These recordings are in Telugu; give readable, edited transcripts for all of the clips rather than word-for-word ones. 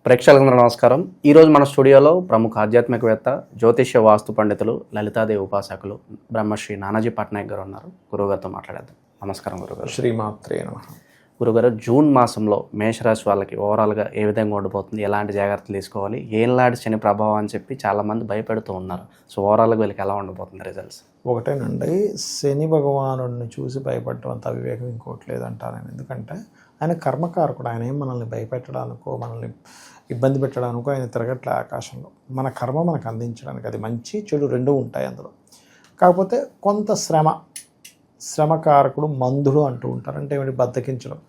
ప్రేక్షకులందరూ నమస్కారం. ఈరోజు మన స్టూడియోలో ప్రముఖ ఆధ్యాత్మికవేత్త, జ్యోతిష్య వాస్తు పండితులు, లలితాదేవి ఉపాసకులు బ్రహ్మశ్రీ నానాజీ పట్నాయక్ గారు ఉన్నారు. గురువుగారితో మాట్లాడేద్దాం. నమస్కారం గురుగారు. శ్రీమాత్రే నమః. గురుగారు, జూన్ మాసంలో మేషరాశి వాళ్ళకి ఓవరాల్గా ఏ విధంగా ఉండిపోతుంది, ఎలాంటి జాగ్రత్తలు తీసుకోవాలి, ఏళ్ళనాటి శని ప్రభావం అని చెప్పి చాలామంది భయపెడుతూ ఉన్నారు. సో ఓవరాల్గా వీళ్ళకి ఎలా ఉండబోతుంది రిజల్ట్స్? ఒకటేనండి, శని భగవానుడిని చూసి భయపడటం అంత అవివేకం ఇంకోటి లేదంటారు నేను. ఎందుకంటే ఆయన కర్మకారకుడు. ఆయన ఏం మనల్ని భయపెట్టడానికో మనల్ని ఇబ్బంది పెట్టడానికో ఆయన తిరగట్లే ఆకాశంలో. మన కర్మ మనకు అందించడానికి, అది మంచి చెడు రెండూ ఉంటాయి అందులో. కాకపోతే కొంత శ్రమకారకుడు మందుడు అంటూ ఉంటారు. అంటే ఏమిటి? బద్దకించడం,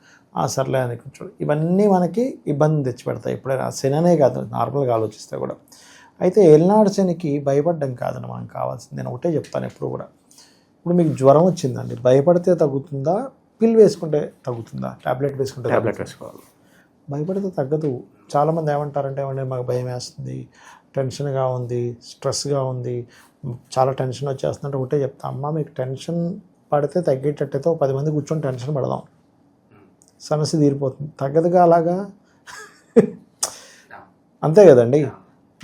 సర్లే అనిపించడం, ఇవన్నీ మనకి ఇబ్బంది తెచ్చిపెడతాయి. ఎప్పుడైనా శననే కాదు, నార్మల్గా ఆలోచిస్తే కూడా. అయితే ఏళ్ళనాడు శనికి భయపడడం కాదని మనం కావాల్సింది. నేను ఒకటే చెప్తాను ఎప్పుడు కూడా. ఇప్పుడు మీకు జ్వరం వచ్చిందండి, భయపడితే తగ్గుతుందా, పిల్ వేసుకుంటే తగ్గుతుందా, టాబ్లెట్ వేసుకోవాలి? భయపడితే తగ్గదు. చాలామంది ఏమంటారంటే, ఏమంటే మాకు భయం వేస్తుంది, టెన్షన్గా ఉంది, స్ట్రెస్గా ఉంది, చాలా టెన్షన్ వచ్చేస్తుందంటే ఒకటే చెప్తా, అమ్మ మీకు టెన్షన్ పడితే తగ్గేటట్టయితే 10 మంది కూర్చొని టెన్షన్ పడదాం, సమస్య తీరిపోతుంది. తగ్గదుగా అలాగా, అంతే కదండి.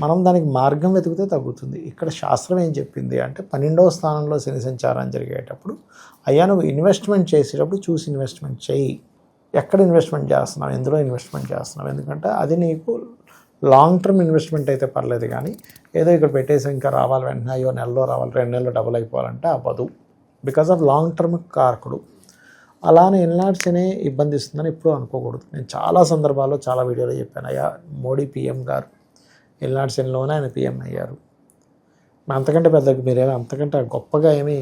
మనం దానికి మార్గం వెతికితే తగ్గుతుంది. ఇక్కడ శాస్త్రం ఏం చెప్పింది అంటే, 12వ స్థానంలో శని సంచారం జరిగేటప్పుడు, అయ్యా నువ్వు ఇన్వెస్ట్మెంట్ చేసేటప్పుడు చూసి ఇన్వెస్ట్మెంట్ చేయి. ఎక్కడ ఇన్వెస్ట్మెంట్ చేస్తున్నావు, ఎందులో ఇన్వెస్ట్మెంట్ చేస్తున్నావు, ఎందుకంటే అది నీకు లాంగ్ టర్మ్ ఇన్వెస్ట్మెంట్ అయితే పర్లేదు. కానీ ఏదో ఇక్కడ పెట్టేసి ఇంకా రావాలి వెంటనే, అయ్యో నెలలో రావాలి, 2 నెలలు డబుల్ అయిపోవాలంటే అవ్వదు. బికాజ్ ఆఫ్ లాంగ్ టర్మ్ కారకుడు. అలానే ఎల్నాడు శని ఇబ్బంది ఇస్తుందని ఎప్పుడూ అనుకోకూడదు. నేను చాలా సందర్భాల్లో చాలా వీడియోలో చెప్పాను, అయ్యా మోడీ పీఎం గారు ఎల్నాడు శనిలోనే ఆయన పీఎం అయ్యారు. అంతకంటే పెద్దగా మీరేమో అంతకంటే గొప్పగా ఏమీ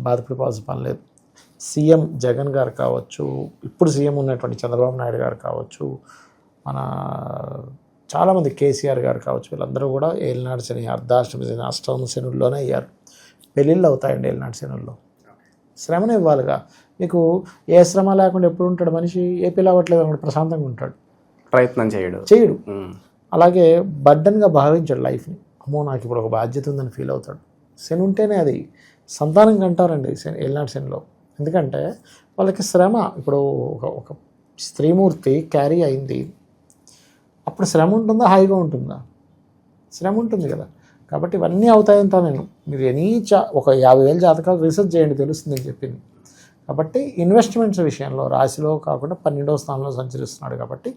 బాధపడిపోవాల్సిన పని లేదు. సీఎం జగన్ గారు కావచ్చు, ఇప్పుడు సీఎం ఉన్నటువంటి చంద్రబాబు నాయుడు గారు కావచ్చు, మన చాలామంది కేసీఆర్ గారు కావచ్చు, వీళ్ళందరూ కూడా ఏలినాడు శని, అర్ధాష్టమి శని, అష్టమ శనుల్లోనే అయ్యారు. పెళ్ళిళ్ళు అవుతాయండి ఏలినాడు శనుల్లో. శ్రమను ఇవ్వాలిగా. మీకు ఏ శ్రమ లేకుండా ఎప్పుడు ఉంటాడు మనిషి? ఏ పిల్ల అవ్వట్లేదు అనుకుంటే ప్రశాంతంగా ఉంటాడు, ప్రయత్నం చేయడు. అలాగే బర్డన్గా భావించాడు లైఫ్ని. అమ్మో నాకు ఇప్పుడు ఒక బాధ్యత ఉందని ఫీల్ అవుతాడు. శని ఉంటేనే అది సంతానం కంటారండి శని, ఏలినాడు శనిలో. ఎందుకంటే వాళ్ళకి శ్రమ. ఇప్పుడు ఒక స్త్రీమూర్తి క్యారీ అయింది, అప్పుడు శ్రమ ఉంటుందా, హాయిగా ఉంటుందా? శ్రమ ఉంటుంది కదా. కాబట్టి ఇవన్నీ అవుతాయంటా నేను. మీరు ఒక 50,000 జాతకాలు రీసెర్చ్ చేయండి, తెలుస్తుంది నేను చెప్పింది. కాబట్టి ఇన్వెస్ట్మెంట్స్ విషయంలో రాశిలో కాకుండా 12వ స్థానంలో సంచరిస్తున్నాడు కాబట్టి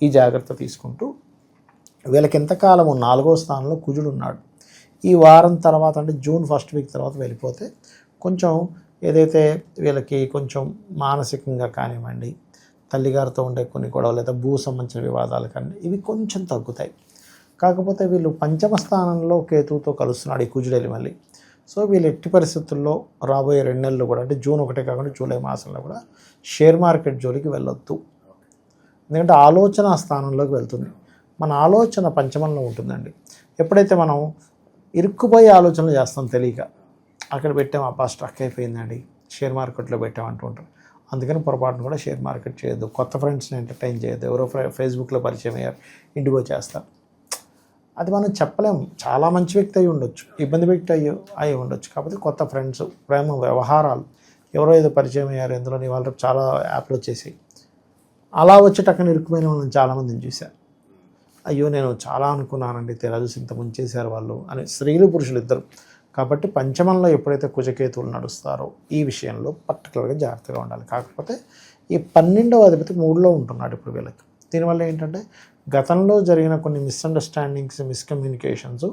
ఈ జాగ్రత్త తీసుకుంటూ, వీళ్ళకి ఎంతకాలము 4వ స్థానంలో కుజుడు ఉన్నాడు. ఈ వారం తర్వాత అంటే జూన్ 1st వీక్ తర్వాత వెళ్ళిపోతే కొంచెం ఏదైతే వీళ్ళకి కొంచెం మానసికంగా కానివ్వండి, తల్లిగారితో ఉండే కొన్ని గొడవలు లేదా భూ సంబంధించిన వివాదాలు కానీ ఇవి కొంచెం తగ్గుతాయి. కాకపోతే వీళ్ళు 5వ స్థానంలో కేతువుతో కలుస్తున్నాడు ఈ కుజుడెలి మళ్ళీ. సో వీళ్ళు ఎట్టి పరిస్థితుల్లో రాబోయే 2 నెలలు కూడా, అంటే జూన్ 1 కాకుండా జూలై మాసంలో కూడా షేర్ మార్కెట్ జోలికి వెళ్ళొద్దు. ఎందుకంటే ఆలోచన స్థానంలోకి వెళ్తుంది. మన ఆలోచన పంచమంలో ఉంటుందండి. ఎప్పుడైతే మనం ఇరుక్కుపోయే ఆలోచనలు చేస్తాం తెలియక, అక్కడ పెట్టాం అబ్బా స్ట్రక్ అయిపోయిందండి, షేర్ మార్కెట్లో పెట్టామంటూ ఉంటారు. అందుకని పొరపాటును కూడా షేర్ మార్కెట్ చేయొద్దు. కొత్త ఫ్రెండ్స్ని ఎంటర్టైన్ చేయొద్దు. ఎవరో ఫేస్బుక్లో పరిచయం అయ్యారు, ఇంటికి వచ్చేస్తారు. అది మనం చెప్పలేము. చాలా మంచి వ్యక్తి అయి ఉండొచ్చు, ఇబ్బంది పెట్టి అయి ఉండొచ్చు. కాకపోతే కొత్త ఫ్రెండ్స్, ప్రేమ వ్యవహారాలు, ఎవరో ఏదో పరిచయం అయ్యారు, ఎందులో వాళ్ళు చాలా యాప్లు వచ్చేసి అలా వచ్చేటక్కడ ఇరుక్కుపోయిన వాళ్ళని చాలామందిని చూశారు. అయ్యో నేను చాలా అనుకున్నానండి, తెరచూసి ఇంత ముంచేశారు వాళ్ళు అని. స్త్రీలు పురుషులు ఇద్దరు. కాబట్టి పంచమంలో ఎప్పుడైతే కుజకేతువులు నడుస్తారో ఈ విషయంలో పర్టికులర్గా జాగ్రత్తగా ఉండాలి. కాకపోతే ఈ 12వ అధిపతి 3లో ఉంటున్నాడు ఇప్పుడు వీళ్ళకి. దీనివల్ల ఏంటంటే గతంలో జరిగిన కొన్ని మిస్అండర్స్టాండింగ్స్, మిస్కమ్యూనికేషన్స్,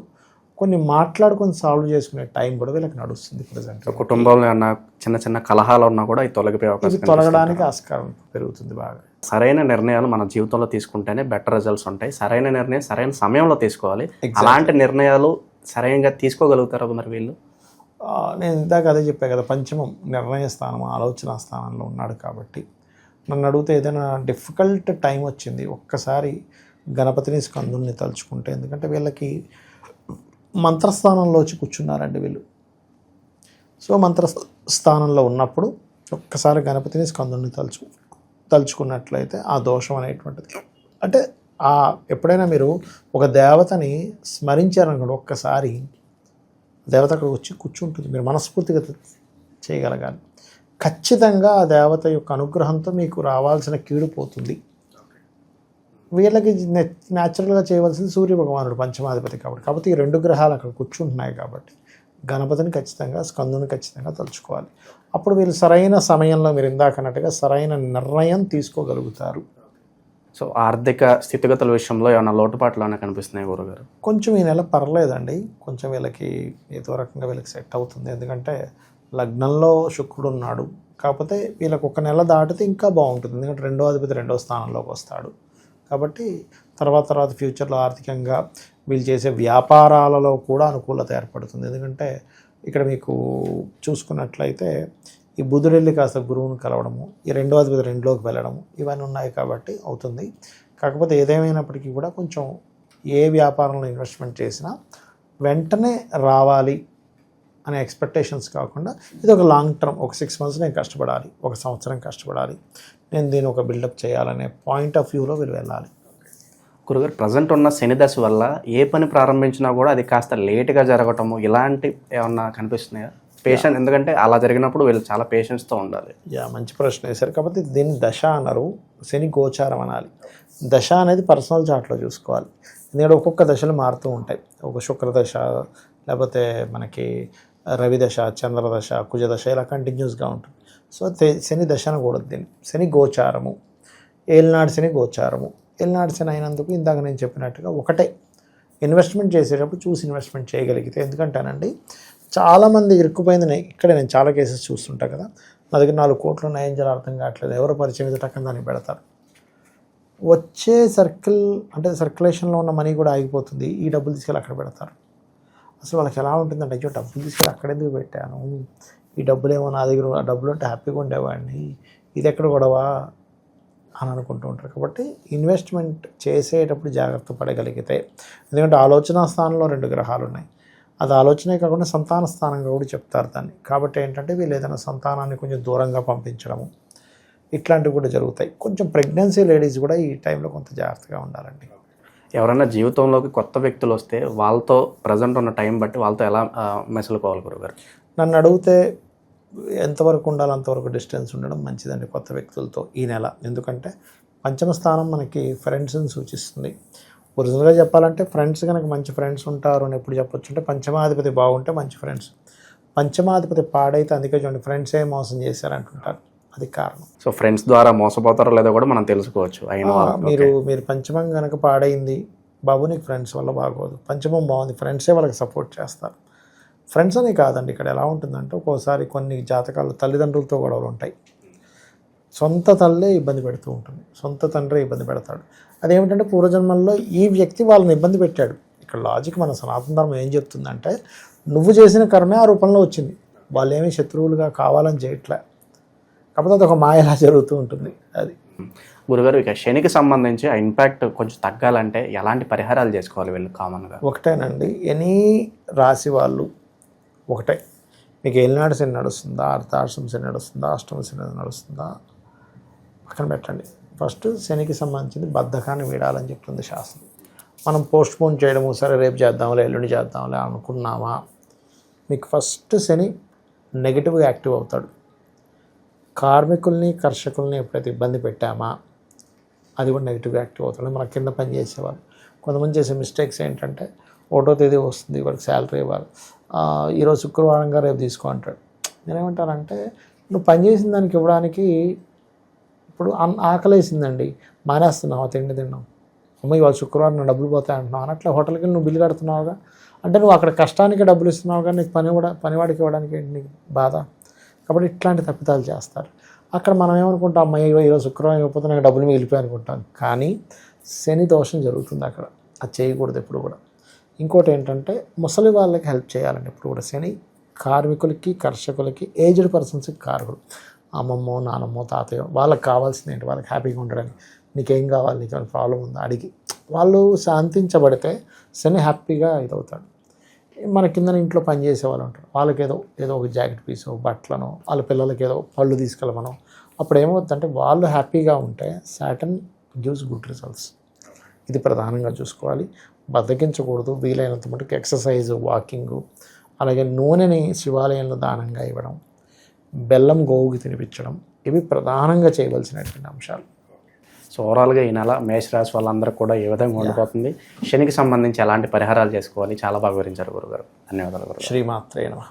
కొన్ని మాట్లాడుకొని సాల్వ్ చేసుకునే టైం కూడా వీళ్ళకి నడుస్తుంది ప్రజెంట్. కుటుంబంలో ఏమన్నా చిన్న చిన్న కలహాలు ఉన్నా కూడా తొలగడానికి ఆస్కారం పెరుగుతుంది బాగా. సరైన నిర్ణయాలు మన జీవితంలో తీసుకుంటేనే బెటర్ రిజల్ట్స్ ఉంటాయి. సరైన నిర్ణయం సరైన సమయంలో తీసుకోవాలి. అలాంటి నిర్ణయాలు సరైనగా తీసుకోగలుగుతారు మరి వీళ్ళు? నేను ఇందాక అదే చెప్పాను కదా, పంచమం నిర్ణయ స్థానం, ఆలోచన స్థానంలో ఉన్నాడు. కాబట్టి నన్ను అడిగితే ఏదైనా డిఫికల్ట్ టైం వచ్చింది, ఒక్కసారి గణపతిని స్కందుని తలుచుకుంటే, ఎందుకంటే వీళ్ళకి మంత్రస్థానంలో వచ్చి కూర్చున్నారండి వీళ్ళు. సో మంత్రస్థానంలో ఉన్నప్పుడు ఒక్కసారి గణపతిని స్కందుని తలుచుకున్నట్లయితే ఆ దోషం అనేటువంటిది, అంటే ఎప్పుడైనా మీరు ఒక దేవతని స్మరించారనుకోండి, ఒక్కసారి దేవత అక్కడ వచ్చి కూర్చుంటుంది. మీరు మనస్ఫూర్తిగా చేయగలగాలి. ఖచ్చితంగా ఆ దేవత యొక్క అనుగ్రహంతో మీకు రావాల్సిన కీడు పోతుంది. వీళ్ళకి న్యాచురల్గా చేయవలసింది సూర్య భగవానుడు పంచమాధిపతి కాబట్టి ఈ 2 గ్రహాలు అక్కడ కూర్చుంటున్నాయి కాబట్టి గణపతిని ఖచ్చితంగా, స్కందుని ఖచ్చితంగా తలుచుకోవాలి. అప్పుడు వీళ్ళు సరైన సమయంలో మీరు ఇందాక అన్నట్టుగా సరైన నిర్ణయం తీసుకోగలుగుతారు. సో ఆర్థిక స్థితిగతుల విషయంలో ఏమైనా లోటుపాట్లు ఏమైనా కనిపిస్తున్నాయి గురుగారు? కొంచెం ఈ నెల పర్లేదండి. కొంచెం వీళ్ళకి ఏదో రకంగా వీళ్ళకి సెట్ అవుతుంది. ఎందుకంటే లగ్నంలో శుక్రుడు ఉన్నాడు. కాకపోతే వీళ్ళకి ఒక నెల దాటితే ఇంకా బాగుంటుంది. ఎందుకంటే 2వ అధిపతి 2వ స్థానంలోకి వస్తాడు. కాబట్టి తర్వాత ఫ్యూచర్లో ఆర్థికంగా వీళ్ళు చేసే వ్యాపారాలలో కూడా అనుకూలత ఏర్పడుతుంది. ఎందుకంటే ఇక్కడ మీకు చూసుకున్నట్లయితే ఈ బుధుడు వెళ్ళి కాస్త గురువును కలవడము, ఈ 2వ అధిపతి 2లోకి వెళ్ళడము, ఇవన్నీ ఉన్నాయి కాబట్టి అవుతుంది. కాకపోతే ఏదేమైనప్పటికీ కూడా కొంచెం ఏ వ్యాపారంలో ఇన్వెస్ట్మెంట్ చేసినా వెంటనే రావాలి అనే ఎక్స్పెక్టేషన్స్ కాకుండా ఇది ఒక లాంగ్ టర్మ్, ఒక 6 months నేను కష్టపడాలి, 1 సంవత్సరం కష్టపడాలి, నేను దీన్ని ఒక బిల్డప్ చేయాలనే పాయింట్ ఆఫ్ వ్యూలో వీళ్ళు వెళ్ళాలి. గురుగారు, ప్రజెంట్ ఉన్న శని దశ వల్ల ఏ పని ప్రారంభించినా కూడా అది కాస్త లేట్గా జరగటము ఇలాంటి ఏమన్నా కనిపిస్తున్నాయా? పేషెంట్, ఎందుకంటే అలా జరిగినప్పుడు వీళ్ళు చాలా పేషెన్స్తో ఉండాలి. మంచి ప్రశ్న వేశారు. కాబట్టి దీన్ని దశ అన్నారు, శని గోచారం అనాలి. దశ అనేది పర్సనల్ చార్ట్లో చూసుకోవాలి. ఎందుకంటే ఒక్కొక్క దశలు మారుతూ ఉంటాయి. ఒక శుక్ర దశ, లేకపోతే మనకి రవి దశ, చంద్ర దశ, కుజ దశ, ఇలా కంటిన్యూస్గా ఉంటుంది. సో శని దశ అనకూడదు దీన్ని. శని గోచారము, ఏలినాడు శని గోచారము. ఏలినాడు శని అయినందుకు ఇందాక నేను చెప్పినట్టుగా ఒకటే ఇన్వెస్ట్మెంట్ చేసేటప్పుడు చూసి ఇన్వెస్ట్మెంట్ చేయగలిగితే, ఎందుకంటేనండి చాలామంది ఇరుక్కుపోయింది ఇక్కడే నేను చాలా కేసెస్ చూస్తుంటా కదా, నా దగ్గర 4 కోట్లు ఉన్నాయని చెప్పి అర్థం కావట్లేదు, ఎవరో పరిచయం మీద టక్కన దానికి పెడతారు. వచ్చే సర్క్యులేషన్లో ఉన్న మనీ కూడా ఆగిపోతుంది. ఈ డబ్బులు తీసుకెళ్ళి అక్కడ పెడతారు. అసలు వాళ్ళకి ఎలా ఉంటుందంటే, అయ్యో డబ్బులు తీసుకెళ్ళి అక్కడెందుకు పెట్టాను, ఈ డబ్బులేమో నా దగ్గర, ఆ డబ్బులు ఉంటే హ్యాపీగా ఉండేవాడిని, ఇది ఎక్కడ గొడవా అని అనుకుంటూ ఉంటారు. కాబట్టి ఇన్వెస్ట్మెంట్ చేసేటప్పుడు జాగ్రత్త పడగలిగితే, ఎందుకంటే ఆలోచన స్థానంలో 2 గ్రహాలు ఉన్నాయి. అది ఆలోచనే కాకుండా సంతాన స్థానంగా కూడా చెప్తారు దాన్ని. కాబట్టి ఏంటంటే వీళ్ళు ఏదైనా సంతానాన్ని కొంచెం దూరంగా పంపించడము ఇట్లాంటివి కూడా జరుగుతాయి. కొంచెం ప్రెగ్నెన్సీ లేడీస్ కూడా ఈ టైంలో కొంత జాగ్రత్తగా ఉండాలండి. ఎవరైనా జీవితంలోకి కొత్త వ్యక్తులు వస్తే వాళ్ళతో ప్రజెంట్ ఉన్న టైం బట్టి వాళ్ళతో ఎలా మెసలుకోవాలి గురుగారు? నన్ను అడిగితే ఎంతవరకు ఉండాలో అంతవరకు డిస్టెన్స్ ఉండడం మంచిదండి కొత్త వ్యక్తులతో ఈ నెల. ఎందుకంటే పంచమ స్థానం మనకి ఫ్రెండ్స్ని సూచిస్తుంది. ఒరిజినల్గా చెప్పాలంటే ఫ్రెండ్స్ కనుక మంచి ఫ్రెండ్స్ ఉంటారు అని ఎప్పుడు చెప్పొచ్చు అంటే, పంచమాధిపతి బాగుంటే మంచి ఫ్రెండ్స్. పంచమాధిపతి పాడైతే అందుకే చూడండి ఫ్రెండ్సే మోసం చేశారంటుంటారు. అది కారణం. సో ఫ్రెండ్స్ ద్వారా మోసపోతారో లేదో కూడా మనం తెలుసుకోవచ్చు. మీరు పంచమం కనుక పాడైంది, బాబు నీకు ఫ్రెండ్స్ వల్ల బాగోదు. పంచమం బాగుంది, ఫ్రెండ్సే వాళ్ళకి సపోర్ట్ చేస్తారు. ఫ్రెండ్స్ అనే కాదండి, ఇక్కడ ఎలా ఉంటుందంటే ఒక్కోసారి కొన్ని జాతకాలు తల్లిదండ్రులతో గొడవలు ఉంటాయి. సొంత తల్లే ఇబ్బంది పెడుతూ ఉంటుంది, సొంత తండ్రి ఇబ్బంది పెడతాడు. అదేమిటంటే పూర్వజన్మల్లో ఈ వ్యక్తి వాళ్ళని ఇబ్బంది పెట్టాడు. ఇక్కడ లాజిక్ మన సనాతన ధర్మం ఏం చెప్తుందంటే, నువ్వు చేసిన కర్మే ఆ రూపంలో వచ్చింది, వాళ్ళు ఏమీ శత్రువులుగా కావాలని చేయట్లే. కాకపోతే అది ఒక మాయలా జరుగుతూ ఉంటుంది. అది గురుగారు, ఇక శనికి సంబంధించి ఆ ఇంపాక్ట్ కొంచెం తగ్గాలంటే ఎలాంటి పరిహారాలు చేసుకోవాలి వీళ్ళు కామన్గా? ఒకటేనండి, ఎనీ రాశి వాళ్ళు ఒకటే, మీకు ఏలినాడు శని నడుస్తుందా, అర్ధాష్టమ శని నడుస్తుందా, అష్టమ శని నడుస్తుందా పక్కన పెట్టండి. ఫస్ట్ శనికి సంబంధించింది బద్ధకాన్ని వీడాలని చెప్తుంది శాస్త్రం. మనం పోస్ట్పోన్ చేయడము, సరే రేపు చేద్దాంలే, ఎల్లుండి చేద్దాంలే అనుకున్నామా, మీకు ఫస్ట్ శని నెగిటివ్గా యాక్టివ్ అవుతాడు. కార్మికుల్ని కర్షకుల్ని ఎప్పుడైతే ఇబ్బంది పెట్టామా అది కూడా నెగిటివ్గా యాక్టివ్ అవుతుంది. మన కింద పని చేసేవాళ్ళు కొంతమంది చేసే మిస్టేక్స్ ఏంటంటే, 1వ తేదీ వస్తుంది వాడికి శాలరీ ఇవ్వాలి, ఈరోజు శుక్రవారంగా రేపు తీసుకో అంటాడు. నేనేమంటానంటే, నువ్వు పని చేసిన దానికి ఇవ్వడానికి ఇప్పుడు ఆకలేసిందండి, మానేస్తున్నావు తిండి తిన్నావు, అమ్మ ఇవాళ శుక్రవారం నా డబ్బులు పోతాయి అంటున్నావు, అట్లా హోటల్కి వెళ్ళి నువ్వు బిల్లు కడుతున్నావుగా, అంటే నువ్వు అక్కడ కష్టానికి డబ్బులు ఇస్తున్నావుగా, నీకు పనివాడికి ఇవ్వడానికి ఏంటి నీకు బాధ? కాబట్టి ఇట్లాంటి తప్పిదాలు చేస్తారు. అక్కడ మనం ఏమనుకుంటాం, అమ్మాయి ఈరోజు శుక్రవారం ఇవ్వకపోతే నాకు డబ్బులు మిగిలిపోయి అనుకుంటాం. కానీ శని దోషం జరుగుతుంది అక్కడ, అది చేయకూడదు ఎప్పుడు కూడా. ఇంకోటి ఏంటంటే, ముసలి వాళ్ళకి హెల్ప్ చేయాలండి ఎప్పుడు కూడా. శని కార్మికులకి కర్షకులకి ఏజ్డ్ పర్సన్స్కి కారకులు. అమ్మమ్మో నానమ్మో తాతయ్య వాళ్ళకి కావాల్సింది ఏంటి, వాళ్ళకి హ్యాపీగా ఉండడానికి నీకేం కావాలి, నీకు ఏమైనా ప్రాబ్లం ఉందా అడిగి వాళ్ళు శాంతించబడితే శని హ్యాపీగా ఇదవుతాడు. మన కింద ఇంట్లో పనిచేసే వాళ్ళు ఉంటారు, వాళ్ళకి ఏదో ఒక జాకెట్ పీసో బట్టలను, వాళ్ళ పిల్లలకి ఏదో పళ్ళు తీసుకెళ్ళమనో, అప్పుడు ఏమవుతుందంటే వాళ్ళు హ్యాపీగా ఉంటే సాటర్న్ గివ్స్ గుడ్ రిజల్ట్స్. ఇది ప్రధానంగా చూసుకోవాలి. బద్దకించకూడదు. వీలైనంత మటుకు ఎక్సర్సైజ్, వాకింగు, అలాగే నూనెని శివాలయంలో దానంగా ఇవ్వడం, బెల్లం గోవుకి తినిపించడం, ఇవి ప్రధానంగా చేయవలసినటువంటి అంశాలు. సో ఓవరాల్గా ఈ నెల మేషరాశి వాళ్ళందరూ కూడా ఏ విధంగా ఉండిపోతుంది, శనికి సంబంధించి ఎలాంటి పరిహారాలు చేసుకోవాలి, చాలా బాగా వివరించారు గురుగారు. ధన్యవాదాలు గురుగారు. శ్రీమాత్రే నమః.